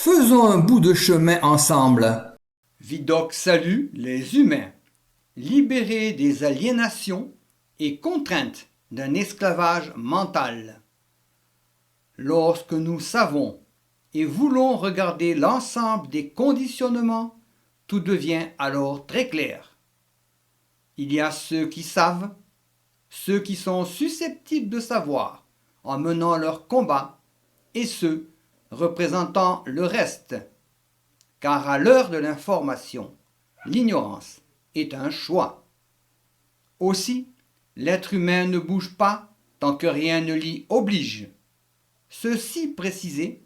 Faisons un bout de chemin ensemble. Vidocq salue les humains, libérés des aliénations et contraintes d'un esclavage mental. Lorsque nous savons et voulons regarder l'ensemble des conditionnements, tout devient alors très clair. Il y a ceux qui savent, ceux qui sont susceptibles de savoir en menant leur combat, et ceux représentant le reste. Car à l'heure de l'information, l'ignorance est un choix. Aussi, l'être humain ne bouge pas tant que rien ne l'y oblige. Ceci précisé,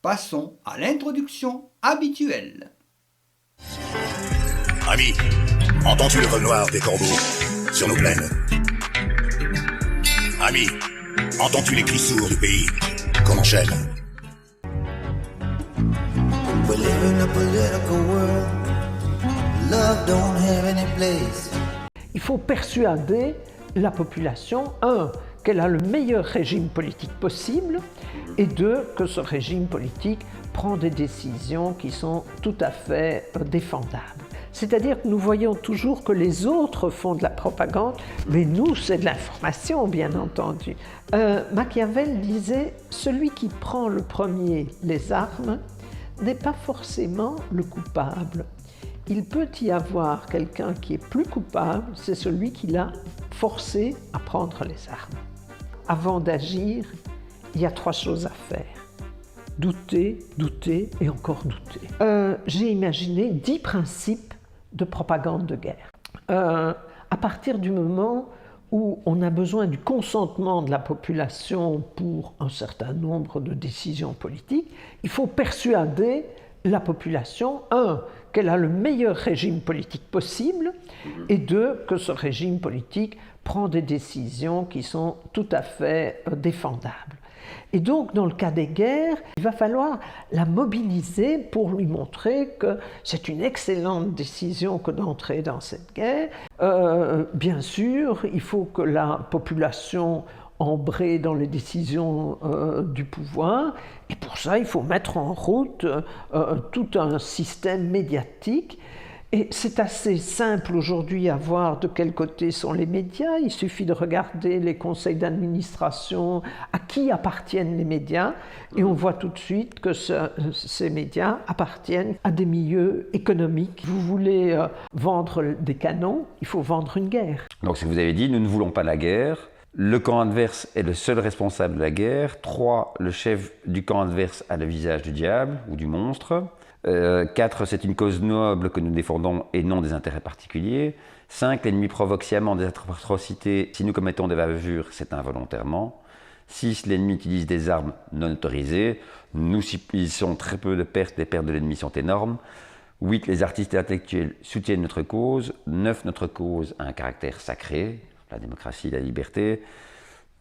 passons à l'introduction habituelle. Ami, entends-tu le vol noir des corbeaux sur nos plaines? Ami, entends-tu les cris sourds du pays qu'on enchaîne? We live in a political world. Love don't have any place. Il faut persuader la population, un, qu'elle a le meilleur régime politique possible, et deux, que ce régime politique prend des décisions qui sont tout à fait défendables. C'est-à-dire que nous voyons toujours que les autres font de la propagande, mais nous, c'est de l'information, bien entendu. Machiavel disait « Celui qui prend le premier les armes n'est pas forcément le coupable. Il peut y avoir quelqu'un qui est plus coupable, c'est celui qui l'a forcé à prendre les armes. Avant d'agir, il y a 3 choses à faire. Douter, douter et encore douter. J'ai imaginé 10 principes de propagande de guerre. À partir du moment où on a besoin du consentement de la population pour un certain nombre de décisions politiques, il faut persuader la population, un, qu'elle a le meilleur régime politique possible, et deux, que ce régime politique prend des décisions qui sont tout à fait défendables. Et donc, dans le cas des guerres, il va falloir la mobiliser pour lui montrer que c'est une excellente décision que d'entrer dans cette guerre. Bien sûr, il faut que la population embrée dans les décisions du pouvoir, et pour ça, il faut mettre en route tout un système médiatique. Et c'est assez simple aujourd'hui à voir de quel côté sont les médias. Il suffit de regarder les conseils d'administration, à qui appartiennent les médias, et on voit tout de suite que ces médias appartiennent à des milieux économiques. Vous voulez vendre des canons, il faut vendre une guerre. Donc, ce que vous avez dit, nous ne voulons pas la guerre. Le camp adverse est le seul responsable de la guerre. 3, le chef du camp adverse a le visage du diable ou du monstre. 4, c'est une cause noble que nous défendons et non des intérêts particuliers. 5, l'ennemi provoque sciemment des atrocités. Si nous commettons des bavures, c'est involontairement. 6, l'ennemi utilise des armes non autorisées. Nous subissons très peu de pertes, les pertes de l'ennemi sont énormes. 8, les artistes et intellectuels soutiennent notre cause. 9, notre cause a un caractère sacré, la démocratie, la liberté.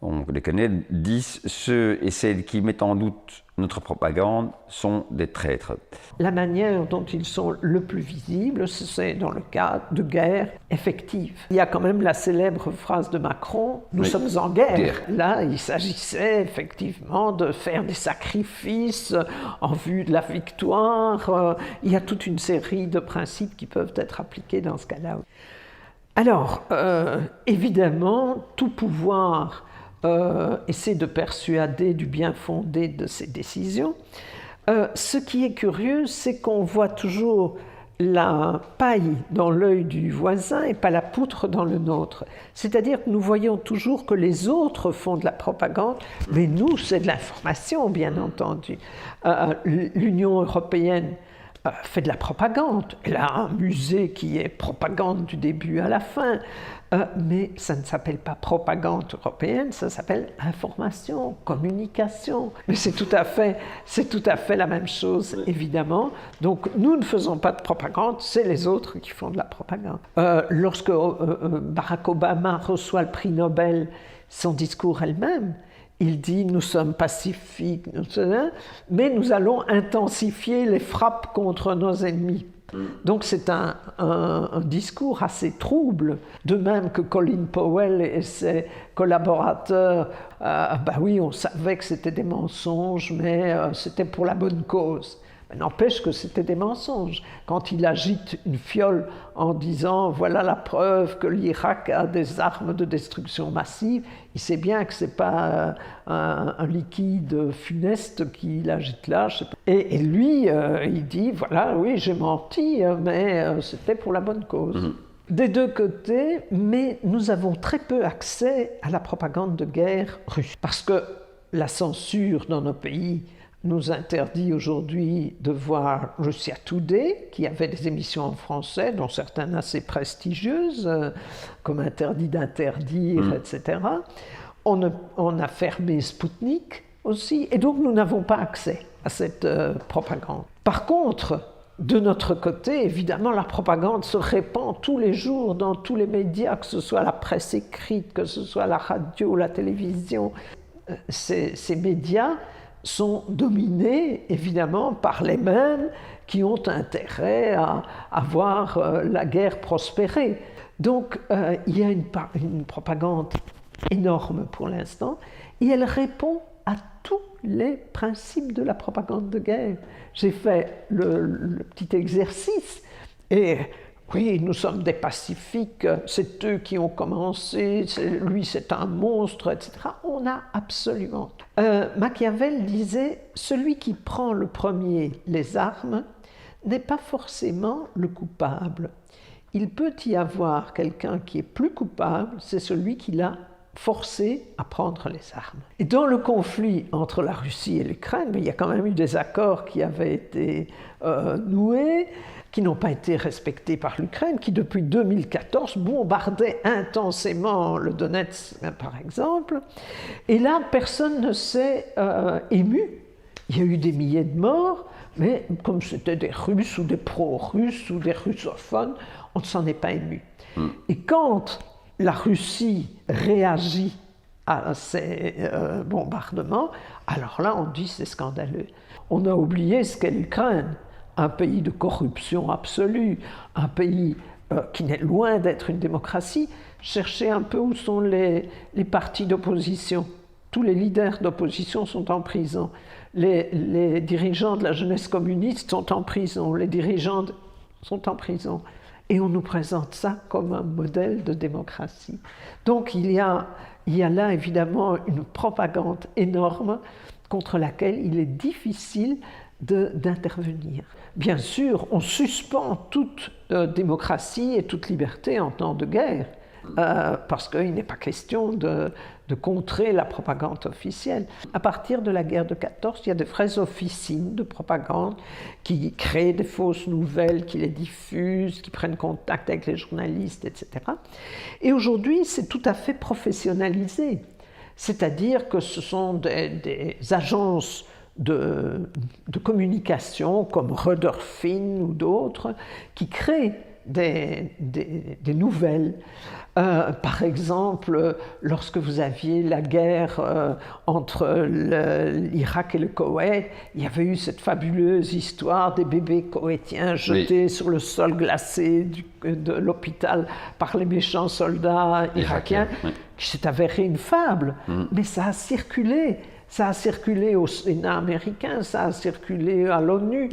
On les connaît. 10, ceux et celles qui mettent en doute notre propagande sont des traîtres. La manière dont ils sont le plus visibles, c'est dans le cas de guerre effective. Il y a quand même la célèbre phrase de Macron, « Nous sommes en guerre ». Là, il s'agissait effectivement de faire des sacrifices en vue de la victoire. Il y a toute une série de principes qui peuvent être appliqués dans ce cas-là. Alors, évidemment, tout pouvoir essaie de persuader du bien fondé de ses décisions. Ce qui est curieux, c'est qu'on voit toujours la paille dans l'œil du voisin et pas la poutre dans le nôtre. C'est-à-dire que nous voyons toujours que les autres font de la propagande, mais nous, c'est de l'information, bien entendu. L'Union européenne fait de la propagande. Elle a un musée qui est propagande du début à la fin. Mais ça ne s'appelle pas propagande européenne, ça s'appelle information, communication. Mais c'est tout à fait la même chose, évidemment. Donc nous ne faisons pas de propagande, c'est les autres qui font de la propagande. Lorsque Barack Obama reçoit le prix Nobel, son discours elle-même, il dit « Nous sommes pacifiques, mais nous allons intensifier les frappes contre nos ennemis ». Donc c'est un discours assez trouble, de même que Colin Powell et ses collaborateurs, oui, on savait que c'était des mensonges, mais c'était pour la bonne cause. Mais n'empêche que c'était des mensonges. Quand il agite une fiole en disant « voilà la preuve que l'Irak a des armes de destruction massive », il sait bien que ce n'est pas un liquide funeste qu'il agite là. Et lui, il dit « voilà, oui, j'ai menti, mais c'était pour la bonne cause ». Des deux côtés, mais nous avons très peu accès à la propagande de guerre russe. Parce que la censure dans nos pays nous interdit aujourd'hui de voir Russia Today, qui avait des émissions en français, dont certaines assez prestigieuses, comme Interdit d'interdire, etc. On a fermé Sputnik aussi, et donc nous n'avons pas accès à cette propagande. Par contre, de notre côté, évidemment, la propagande se répand tous les jours dans tous les médias, que ce soit la presse écrite, que ce soit la radio, la télévision. Ces médias sont dominés, évidemment, par les mêmes qui ont intérêt à voir la guerre prospérer. Donc, il y a une propagande énorme pour l'instant, et elle répond à tous les principes de la propagande de guerre. J'ai fait le petit exercice, et oui, nous sommes des pacifiques, c'est eux qui ont commencé, lui c'est un monstre, etc. On a absolument tout. Machiavel disait « Celui qui prend le premier les armes n'est pas forcément le coupable. Il peut y avoir quelqu'un qui est plus coupable, c'est celui qui l'a forcé à prendre les armes. » Et dans le conflit entre la Russie et l'Ukraine, il y a quand même eu des accords qui avaient été noués, qui n'ont pas été respectés par l'Ukraine, qui depuis 2014 bombardait intensément le Donetsk, par exemple. Et là, personne ne s'est ému. Il y a eu des milliers de morts, mais comme c'était des Russes ou des pro-Russes ou des russophones, on ne s'en est pas ému. Et quand la Russie réagit à ces bombardements, alors là, on dit c'est scandaleux. On a oublié ce qu'est l'Ukraine. Un pays de corruption absolue, un pays qui n'est loin d'être une démocratie. Cherchez un peu où sont les partis d'opposition. Tous les leaders d'opposition sont en prison. Les dirigeants de la jeunesse communiste sont en prison. Les dirigeants sont en prison. Et on nous présente ça comme un modèle de démocratie. Donc il y a là évidemment une propagande énorme contre laquelle il est difficile d'intervenir. Bien sûr, on suspend toute démocratie et toute liberté en temps de guerre, parce qu'il n'est pas question de contrer la propagande officielle. À partir de la guerre de 14, il y a de vraies officines de propagande qui créent des fausses nouvelles, qui les diffusent, qui prennent contact avec les journalistes, etc. Et aujourd'hui, c'est tout à fait professionnalisé. C'est-à-dire que ce sont des agences de communication comme Rudolphin ou d'autres qui créent des nouvelles. Par exemple, lorsque vous aviez la guerre entre l'Irak et le Koweït, il y avait eu cette fabuleuse histoire des bébés koweïtiens jetés sur le sol glacé de l'hôpital par les méchants soldats irakiens, qui s'est avéré une fable, mais ça a circulé. Ça a circulé au Sénat américain, ça a circulé à l'ONU,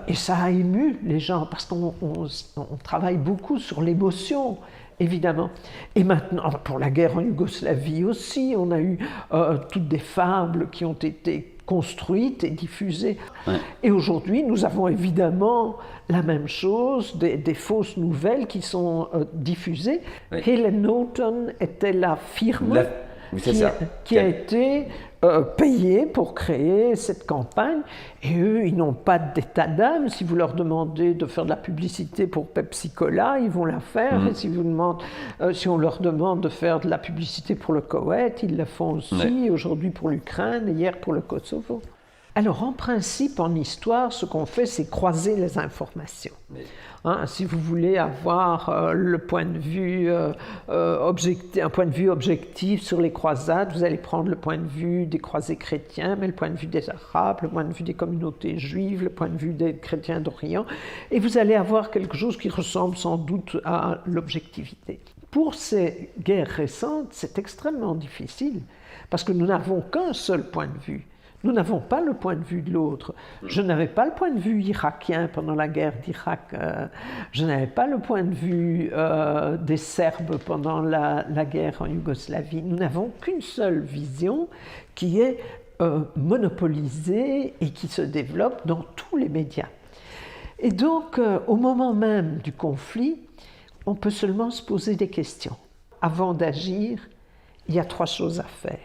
et ça a ému les gens, parce qu'on travaille beaucoup sur l'émotion, évidemment. Et maintenant, pour la guerre en Yougoslavie aussi, on a eu toutes des fables qui ont été construites et diffusées. Ouais. Et aujourd'hui, nous avons évidemment la même chose, des fausses nouvelles qui sont diffusées. Oui. Helen Norton était la firme qui a été payée pour créer cette campagne, et eux, ils n'ont pas d'état d'âme. Si vous leur demandez de faire de la publicité pour Pepsi Cola, ils vont la faire, et si on leur demande de faire de la publicité pour le Koweït, ils la font aussi, aujourd'hui pour l'Ukraine, et hier pour le Kosovo. Alors, en principe, en histoire, ce qu'on fait, c'est croiser les informations. Si vous voulez avoir le point de vue un point de vue objectif sur les croisades, vous allez prendre le point de vue des croisés chrétiens, mais le point de vue des Arabes, le point de vue des communautés juives, le point de vue des chrétiens d'Orient, et vous allez avoir quelque chose qui ressemble sans doute à l'objectivité. Pour ces guerres récentes, c'est extrêmement difficile, parce que nous n'avons qu'un seul point de vue. Nous n'avons pas le point de vue de l'autre. Je n'avais pas le point de vue irakien pendant la guerre d'Irak. Je n'avais pas le point de vue des Serbes pendant la guerre en Yougoslavie. Nous n'avons qu'une seule vision qui est monopolisée et qui se développe dans tous les médias. Et donc, au moment même du conflit, on peut seulement se poser des questions. Avant d'agir, il y a 3 choses à faire.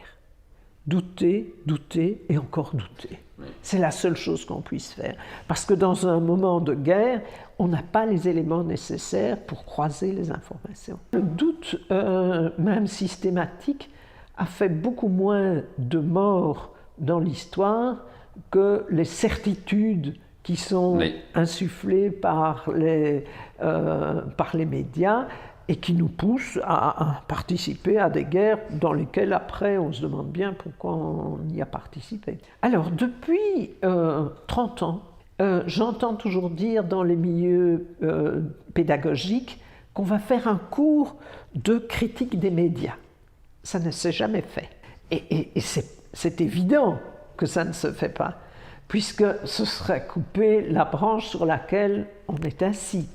Douter, douter et encore douter. C'est la seule chose qu'on puisse faire. Parce que dans un moment de guerre, on n'a pas les éléments nécessaires pour croiser les informations. Le doute, même systématique, a fait beaucoup moins de morts dans l'histoire que les certitudes qui sont insufflées par les médias et qui nous poussent à participer à des guerres dans lesquelles après on se demande bien pourquoi on y a participé. Alors depuis 30 ans, j'entends toujours dire dans les milieux pédagogiques qu'on va faire un cours de critique des médias. Ça ne s'est jamais fait. Et c'est évident que ça ne se fait pas, puisque ce serait couper la branche sur laquelle on est assis.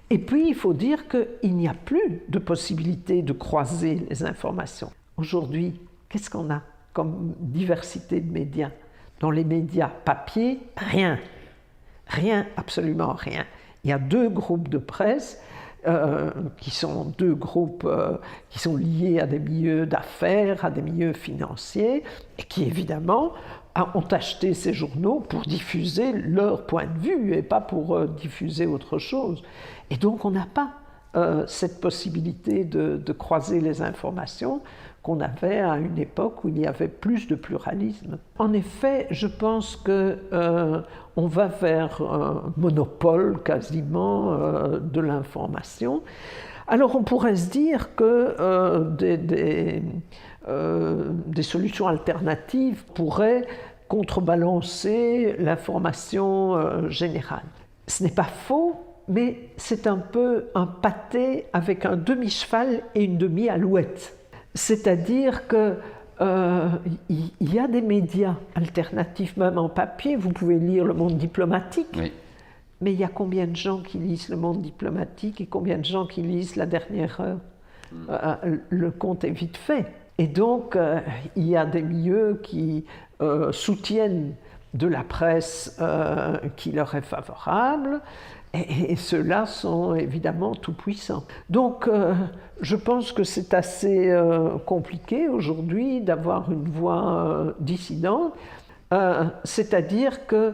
Et puis, il faut dire qu'il n'y a plus de possibilité de croiser les informations. Aujourd'hui, qu'est-ce qu'on a comme diversité de médias? Dans les médias papier, rien. Rien, absolument rien. Il y a 2 groupes de presse qui sont 2 groupes qui sont liés à des milieux d'affaires, à des milieux financiers, et qui évidemment ont acheté ces journaux pour diffuser leur point de vue et pas pour diffuser autre chose. Et donc on n'a pas cette possibilité de croiser les informations qu'on avait à une époque où il y avait plus de pluralisme. En effet, je pense qu'on va vers un monopole quasiment de l'information. Alors on pourrait se dire que des solutions alternatives pourraient contrebalancer l'information générale. Ce n'est pas faux, mais c'est un peu un pâté avec un demi-cheval et une demi-alouette. C'est-à-dire qu'il y a des médias alternatifs, même en papier. Vous pouvez lire Le Monde diplomatique, oui. Mais il y a combien de gens qui lisent Le Monde diplomatique et combien de gens qui lisent La Dernière Heure? Le compte est vite fait. Et donc, il y a des milieux qui soutiennent de la presse qui leur est favorable, et ceux-là sont évidemment tout-puissants. Donc, je pense que c'est assez compliqué aujourd'hui d'avoir une voix dissidente, c'est-à-dire que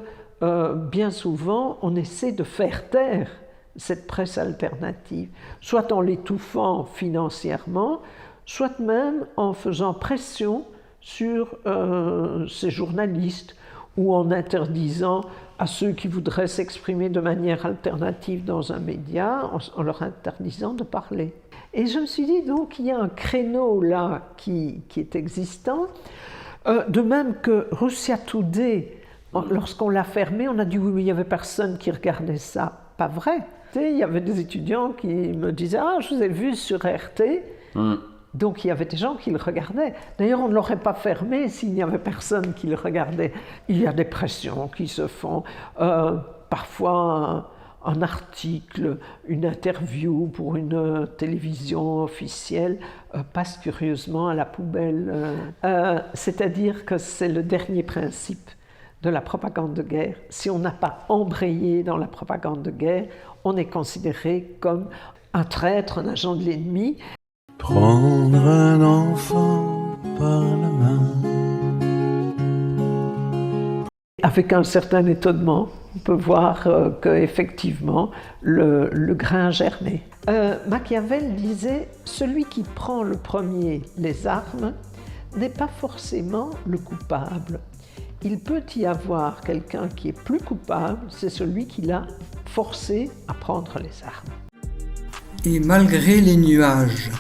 bien souvent, on essaie de faire taire cette presse alternative, soit en l'étouffant financièrement, soit même en faisant pression sur ces journalistes ou en interdisant à ceux qui voudraient s'exprimer de manière alternative dans un média, en leur interdisant de parler. Et je me suis dit donc qu'il y a un créneau là qui est existant, de même que Russia Today, lorsqu'on l'a fermé, on a dit oui, mais il n'y avait personne qui regardait ça. Pas vrai. Il y avait des étudiants qui me disaient « Ah, je vous ai vu sur RT ». Donc il y avait des gens qui le regardaient. D'ailleurs, on ne l'aurait pas fermé s'il n'y avait personne qui le regardait. Il y a des pressions qui se font. Parfois, un article, une interview pour une télévision officielle passe curieusement à la poubelle. C'est-à-dire que c'est le dernier principe de la propagande de guerre. Si on n'a pas embrayé dans la propagande de guerre, on est considéré comme un traître, un agent de l'ennemi. Prendre un enfant par la main. Avec un certain étonnement, on peut voir qu'effectivement, le grain a germé. Machiavel disait « Celui qui prend le premier les armes n'est pas forcément le coupable. Il peut y avoir quelqu'un qui est plus coupable, c'est celui qui l'a forcé à prendre les armes. » Et malgré les nuages,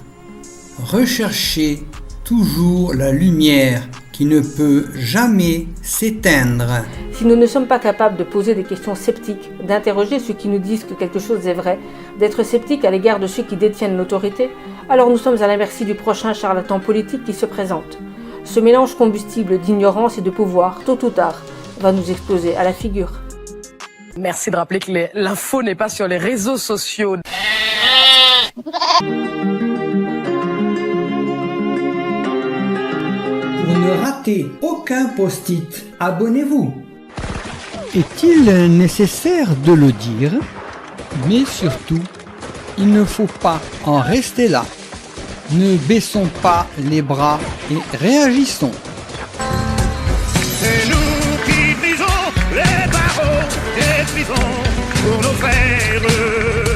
recherchez toujours la lumière qui ne peut jamais s'éteindre. Si nous ne sommes pas capables de poser des questions sceptiques, d'interroger ceux qui nous disent que quelque chose est vrai, d'être sceptiques à l'égard de ceux qui détiennent l'autorité, alors nous sommes à la merci du prochain charlatan politique qui se présente. Ce mélange combustible d'ignorance et de pouvoir, tôt ou tard, va nous exploser à la figure. Merci de rappeler que l'info n'est pas sur les réseaux sociaux. Pour ne rater aucun post-it, abonnez-vous. Est-il nécessaire de le dire? Mais surtout, il ne faut pas en rester là. Ne baissons pas les bras et réagissons. C'est nous qui brisons les barreaux des prisons pour nos frères.